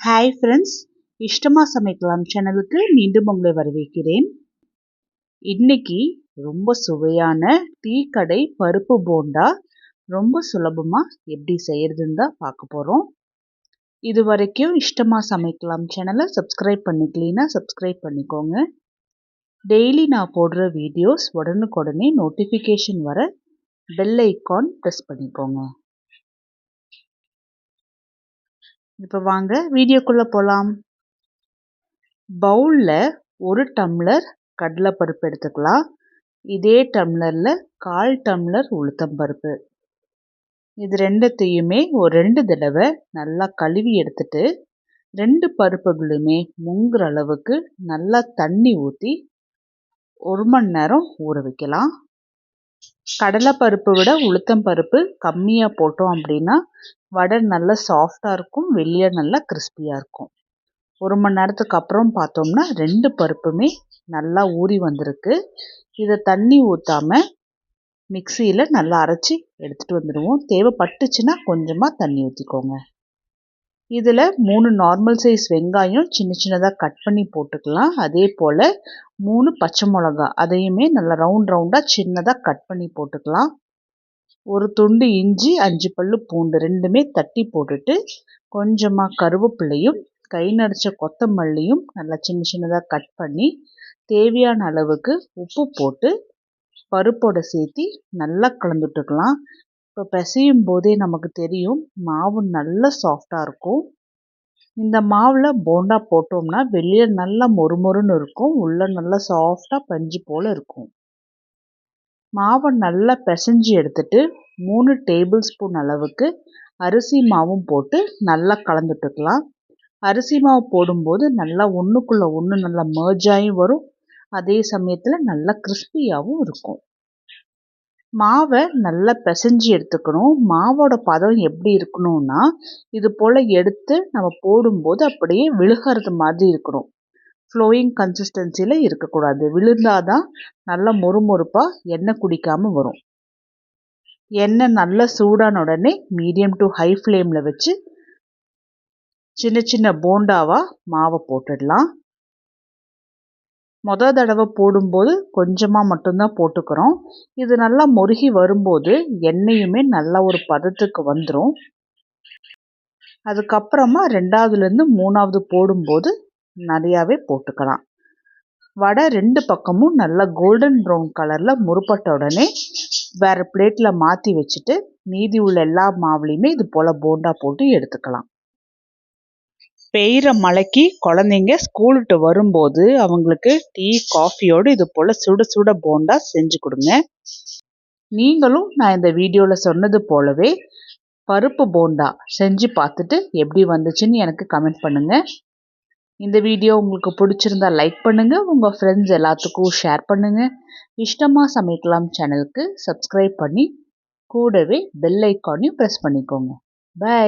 Hi friends, இஷ்டமா சமைக்கலாம் சேனலுக்கு மீண்டும் உங்களை வரவேற்கிறேன். இன்னைக்கு ரொம்ப சுவையான டீ கடை பருப்பு போண்டா ரொம்ப சுலபமாக எப்படி செய்யறதுன்னு தான் பார்க்க போகிறோம். இது வரைக்கும் இஷ்டமா சமைக்கலாம் சேனலை சப்ஸ்கிரைப் பண்ணிக்கலனா சப்ஸ்கிரைப் பண்ணிக்கோங்க. டெய்லி நான் போடுற வீடியோஸ் உடனுக்குடனே நோட்டிஃபிகேஷன் வர பெல் ஐக்கான் ப்ரெஸ் பண்ணிக்கோங்க. இப்போ வாங்க வீடியோக்குள்ளே போகலாம். பவுலில் 1 டம்ளர் கடலைப்பருப்பு எடுத்துக்கலாம். இதே டம்ளரில் 1/4 டம்ளர் உளுத்தம்பருப்பு. இது ரெண்டுத்தையுமே ஒரு 2 தடவை நல்லா கழுவி எடுத்துட்டு 2 பருப்புகளுமே முங்குற அளவுக்கு நல்லா தண்ணி ஊற்றி 1 மணி நேரம் ஊற வைக்கலாம். கடலைப்பருப்பை விட உளுத்தம்பருப்பு கம்மியாக போட்டோம் அப்படின்னா வடை நல்லா சாஃப்டாக இருக்கும், வெளியே நல்லா கிறிஸ்பியாக இருக்கும். 1 மணி நேரத்துக்கு அப்புறம் பார்த்தோம்னா 2 பருப்புமே நல்லா ஊறி வந்திருக்கு. இதை தண்ணி ஊற்றாமல் மிக்சியில் நல்லா அரைச்சி எடுத்துகிட்டு வந்துடுவோம். தேவைப்பட்டுச்சுன்னா கொஞ்சமாக தண்ணி ஊற்றிக்கோங்க. இதில் 3 நார்மல் சைஸ் வெங்காயம் சின்ன சின்னதாக கட் பண்ணி போட்டுக்கலாம். அதே போல் 3 பச்சை மிளகா அதையுமே நல்லா ரவுண்டாக சின்னதாக கட் பண்ணி போட்டுக்கலாம். ஒரு துண்டு இஞ்சி, 5 பல்லு பூண்டு ரெண்டுமே தட்டி போட்டுட்டு கொஞ்சமாக கருவேப்பிலையும் கை நடித்த கொத்தமல்லியும் நல்லா சின்ன சின்னதாக கட் பண்ணி தேவையான அளவுக்கு உப்பு போட்டு பருப்போடு சேர்த்து நல்லா கலந்துட்டுக்கலாம். இப்போ பிசையும் போதே நமக்கு தெரியும் மாவு நல்லா சாஃப்டாக இருக்கும். இந்த மாவில் போண்டா போட்டோம்னா வெளியே நல்லா மொறுமொறுன்னு இருக்கும், உள்ளே நல்லா சாஃப்டாக பஞ்சு போல் இருக்கும். மாவை நல்லா பிசைஞ்சு எடுத்துட்டு 3 டேபிள் ஸ்பூன் அளவுக்கு அரிசி மாவும் போட்டு நல்லா கலந்துட்டுக்கலாம். அரிசி மாவு போடும்போது நல்லா ஒன்றுக்குள்ளே ஒன்று நல்லா மர்ஜ் ஆகி வரும், அதே சமயத்தில் நல்லா கிறிஸ்பியாகவும் இருக்கும். மாவை நல்லா பிசைஞ்சு எடுத்துக்கணும். மாவோட பதம் எப்படி இருக்கணும்னா இது போல் எடுத்து நம்ம போடும்போது அப்படியே விழுகிறது மாதிரி இருக்கணும். ஃப்ளோயிங் கன்சிஸ்டன்சியில் இருக்கக்கூடாது. விழுந்தாதான் நல்லா மொறுமொறுப்பாக எண்ணெய் குடிக்காமல் வரும். எண்ணெய் நல்லா சூடான உடனே மீடியம் டு ஹை ஃப்ளேமில் வச்சு சின்ன சின்ன போண்டாவாக மாவை போட்டுடலாம். மொதல் தடவை போடும்போது கொஞ்சமாக மட்டும்தான் போட்டுக்கிறோம். இது நல்லா முருகி வரும்போது எண்ணெயுமே நல்லா ஒரு பதத்துக்கு வந்துடும். அதுக்கப்புறமா 2வதுலேருந்து 3வது போடும்போது நிறையாவே போட்டுக்கலாம். வடை 2 பக்கமும் நல்லா கோல்டன் ப்ரௌன் கலரில் முறுப்பட்ட உடனே வேறு பிளேட்டில் மாற்றி வச்சுட்டு மீதி உள்ள எல்லா மாவுலையுமே இது போல் போண்டா போட்டு எடுத்துக்கலாம். பெய்கிற மழைக்கு குழந்தைங்க ஸ்கூலுட்டு வரும்போது அவங்களுக்கு டீ காஃபியோடு இது போல் சுட சுட போண்டா செஞ்சு கொடுங்க. நீங்களும் நான் இந்த வீடியோவில் சொன்னது போலவே பருப்பு போண்டா செஞ்சு பார்த்துட்டு எப்படி வந்துச்சுன்னு எனக்கு கமெண்ட் பண்ணுங்கள். இந்த வீடியோ உங்களுக்கு பிடிச்சிருந்தா லைக் பண்ணுங்கள், உங்கள் ஃப்ரெண்ட்ஸ் எல்லாத்துக்கும் ஷேர் பண்ணுங்கள். இஷ்டமாக சமைக்கலாம் சேனலுக்கு சப்ஸ்கிரைப் பண்ணி கூடவே பெல் ஐக்கானையும் ப்ரெஸ் பண்ணிக்கோங்க. பை.